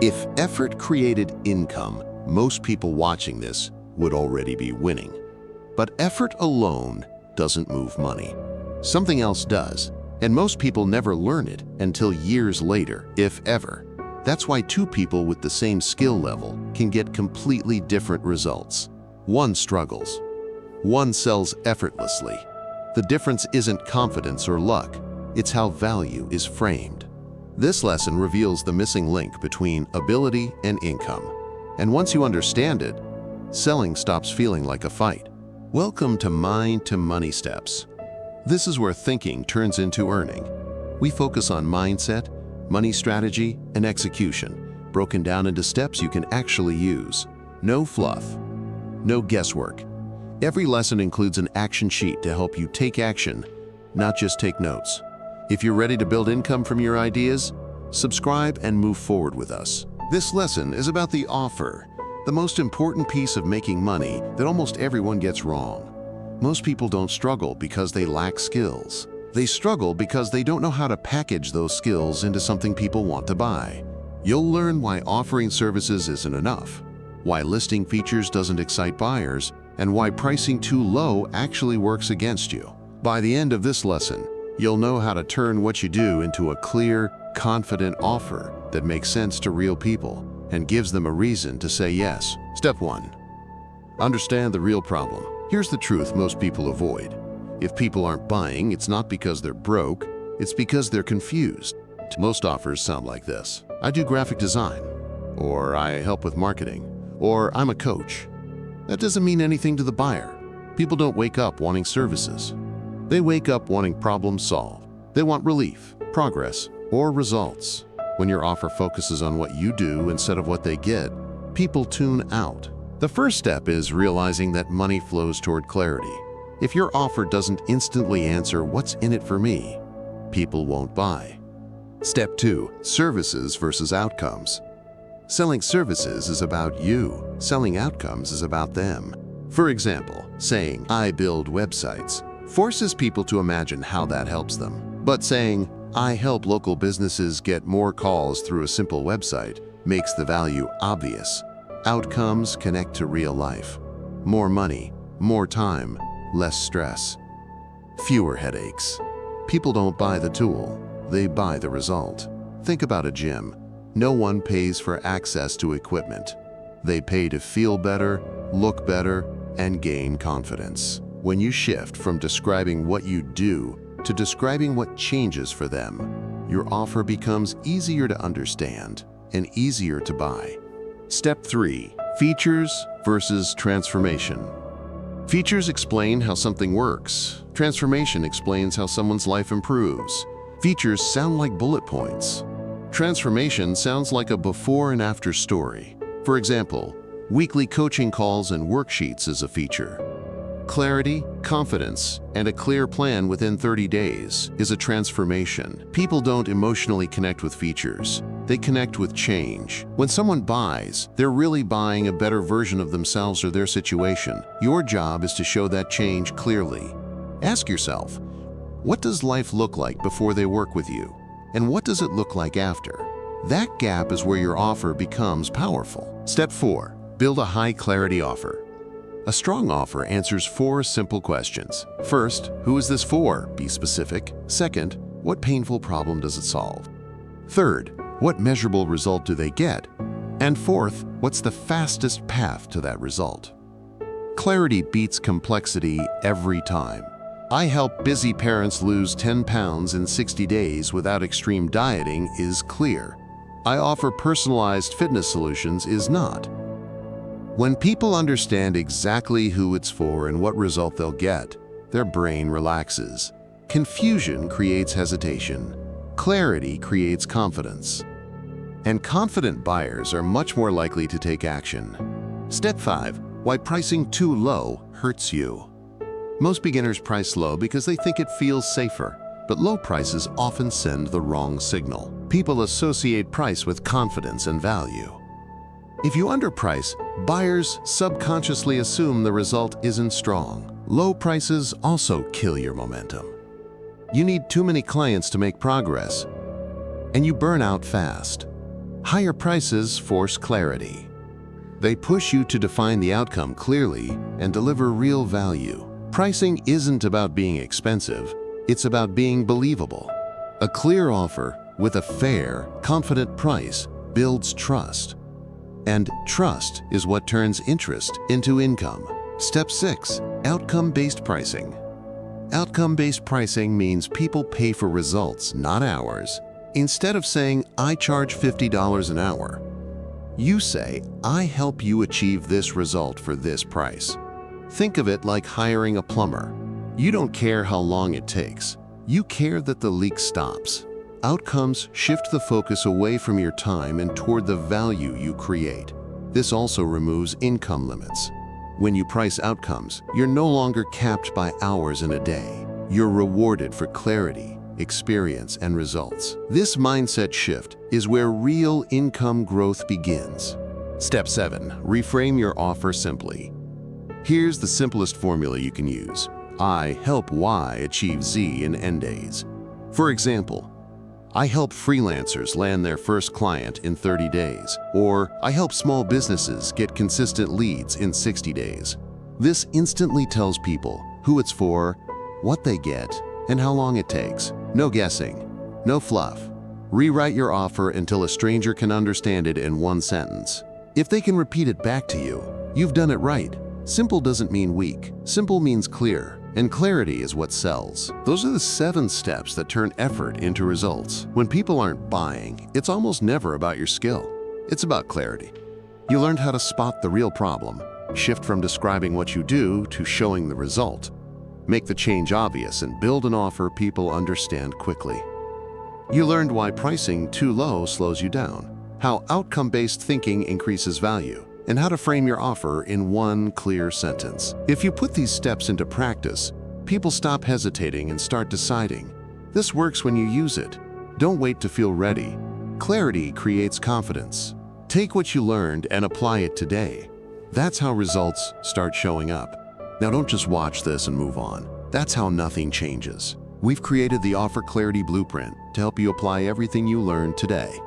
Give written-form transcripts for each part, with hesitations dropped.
If effort created income, most people watching this would already be winning. But effort alone doesn't move money. Something else does, and most people never learn it until years later, if ever. That's why two people with the same skill level can get completely different results. One struggles. One sells effortlessly. The difference isn't confidence or luck, it's how value is framed. This lesson reveals the missing link between ability and income. And once you understand it, selling stops feeling like a fight. Welcome to Mind to Money Steps. This is where thinking turns into earning. We focus on mindset, money strategy, and execution, broken down into steps you can actually use. No fluff, no guesswork. Every lesson includes an action sheet to help you take action, not just take notes. If you're ready to build income from your ideas, subscribe and move forward with us. This lesson is about the offer, the most important piece of making money that almost everyone gets wrong. Most people don't struggle because they lack skills. They struggle because they don't know how to package those skills into something people want to buy. You'll learn why offering services isn't enough, why listing features doesn't excite buyers, and why pricing too low actually works against you. By the end of this lesson, you'll know how to turn what you do into a clear, confident offer that makes sense to real people and gives them a reason to say yes. Step 1. Understand the real problem. Here's the truth most people avoid. If people aren't buying, it's not because they're broke, it's because they're confused. Most offers sound like this. I do graphic design, or I help with marketing, or I'm a coach. That doesn't mean anything to the buyer. People don't wake up wanting services. They wake up wanting problems solved. They want relief, progress, or results. When your offer focuses on what you do instead of what they get, people tune out. The first step is realizing that money flows toward clarity. If your offer doesn't instantly answer what's in it for me, people won't buy. Step 2. Services versus outcomes. Selling services is about you. Selling outcomes is about them. For example, saying, "I build websites," forces people to imagine how that helps them. But saying, "I help local businesses get more calls through a simple website," makes the value obvious. Outcomes connect to real life. More money, more time, less stress, fewer headaches. People don't buy the tool, they buy the result. Think about a gym. No one pays for access to equipment. They pay to feel better, look better, and gain confidence. When you shift from describing what you do to describing what changes for them, your offer becomes easier to understand and easier to buy. Step 3. Features versus transformation. Features explain how something works. Transformation explains how someone's life improves. Features sound like bullet points. Transformation sounds like a before and after story. For example, weekly coaching calls and worksheets is a feature. Clarity, confidence, and a clear plan within 30 days is a transformation. People don't emotionally connect with features. They connect with change. When someone buys, they're really buying a better version of themselves or their situation. Your job is to show that change clearly. Ask yourself, what does life look like before they work with you? And what does it look like after? That gap is where your offer becomes powerful. Step 4. Build a high-clarity offer. A strong offer answers 4 simple questions. First, who is this for? Be specific. Second, what painful problem does it solve? Third, what measurable result do they get? And fourth, what's the fastest path to that result? Clarity beats complexity every time. I help busy parents lose 10 pounds in 60 days without extreme dieting is clear. I offer personalized fitness solutions is not. When people understand exactly who it's for and what result they'll get, their brain relaxes. Confusion creates hesitation. Clarity creates confidence. And confident buyers are much more likely to take action. Step 5. Why pricing too low hurts you. Most beginners price low because they think it feels safer, but low prices often send the wrong signal. People associate price with confidence and value. If you underprice, buyers subconsciously assume the result isn't strong. Low prices also kill your momentum. You need too many clients to make progress, and you burn out fast. Higher prices force clarity. They push you to define the outcome clearly and deliver real value. Pricing isn't about being expensive, it's about being believable. A clear offer with a fair, confident price builds trust. And trust is what turns interest into income. Step 6. Outcome-based pricing. Outcome-based pricing means people pay for results, not hours. Instead of saying, "I charge $50 an hour," you say, "I help you achieve this result for this price." Think of it like hiring a plumber. You don't care how long it takes. You care that the leak stops. Outcomes shift the focus away from your time and toward the value you create. This also removes income limits. When you price outcomes, you're no longer capped by hours in a day. You're rewarded for clarity, experience, and results. This mindset shift is where real income growth begins. Step 7. Reframe your offer simply. Here's the simplest formula you can use. I help Y achieve Z in N days. For example, I help freelancers land their first client in 30 days, or I help small businesses get consistent leads in 60 days. This instantly tells people who it's for, what they get, and how long it takes. No guessing, no fluff. Rewrite your offer until a stranger can understand it in one sentence. If they can repeat it back to you, you've done it right. Simple doesn't mean weak. Simple means clear, and clarity is what sells. Those are the 7 steps that turn effort into results. When people aren't buying, it's almost never about your skill. It's about clarity. You learned how to spot the real problem, shift from describing what you do to showing the result, make the change obvious, and build an offer people understand quickly. You learned why pricing too low slows you down, how outcome-based thinking increases value, and how to frame your offer in one clear sentence. If you put these steps into practice, people stop hesitating and start deciding. This works when you use it. Don't wait to feel ready. Clarity creates confidence. Take what you learned and apply it today. That's how results start showing up. Now don't just watch this and move on. That's how nothing changes. We've created the Offer Clarity Blueprint to help you apply everything you learned today.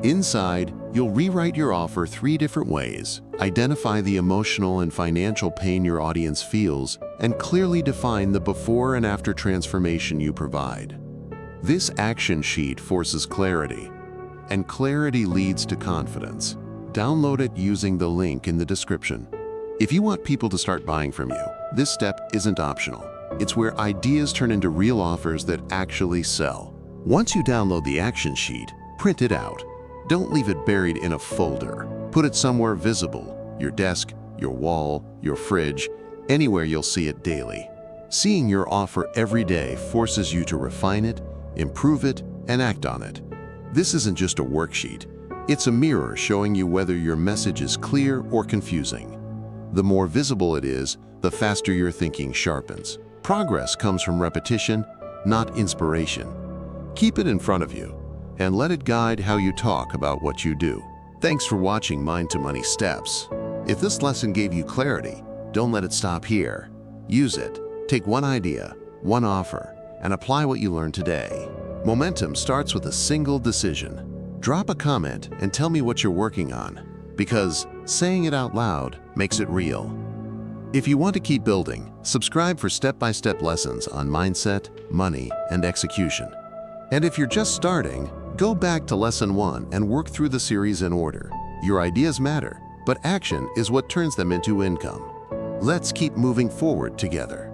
Inside, you'll rewrite your offer 3 different ways, identify the emotional and financial pain your audience feels, and clearly define the before and after transformation you provide. This action sheet forces clarity, and clarity leads to confidence. Download it using the link in the description. If you want people to start buying from you, this step isn't optional. It's where ideas turn into real offers that actually sell. Once you download the action sheet, print it out. Don't leave it buried in a folder. Put it somewhere visible, your desk, your wall, your fridge, anywhere you'll see it daily. Seeing your offer every day forces you to refine it, improve it, and act on it. This isn't just a worksheet. It's a mirror showing you whether your message is clear or confusing. The more visible it is, the faster your thinking sharpens. Progress comes from repetition, not inspiration. Keep it in front of you, and let it guide how you talk about what you do. Thanks for watching Mind to Money Steps. If this lesson gave you clarity, don't let it stop here. Use it. Take one idea, one offer, and apply what you learned today. Momentum starts with a single decision. Drop a comment and tell me what you're working on, because saying it out loud makes it real. If you want to keep building, subscribe for step-by-step lessons on mindset, money, and execution. And if you're just starting, go back to Lesson 1 and work through the series in order. Your ideas matter, but action is what turns them into income. Let's keep moving forward together.